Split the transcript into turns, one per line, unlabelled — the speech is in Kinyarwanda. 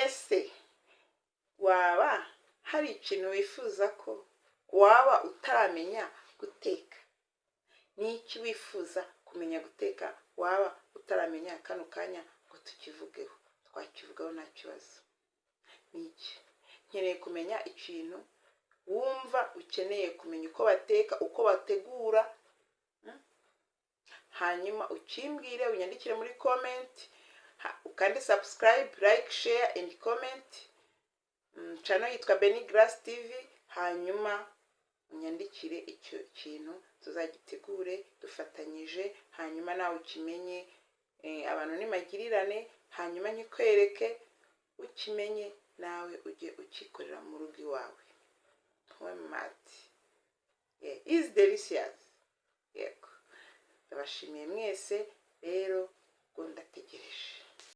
ese waba hari ikintu wifuza ko waba utaramenya guteka? Niki wifuza kumenya guteka waba utaramenya kano kanya ngo tukivugeho? Twakivugaho nta kibazo. Niki? Nkeneye kumenya ikintu wumva ukeneye kumenya uko bateka, uko bategura. Hanyuma ukimbwire, unyandikire muri comment, ukande subscribe, like, share and comment. Channel yitwa Benny Grace TV. Hanyuma unyandikire icyo kintu tuzagitegure dufatanyije, hanyuma nawe ukimenye. Abantu ni magirirane, hanyuma nyikwereke ukimenye nawe ujye ukikorera mu rugo iwawe. Homemade. Is delicious. Yego. Ndabashimiye mwese rero, ngo ndategereje.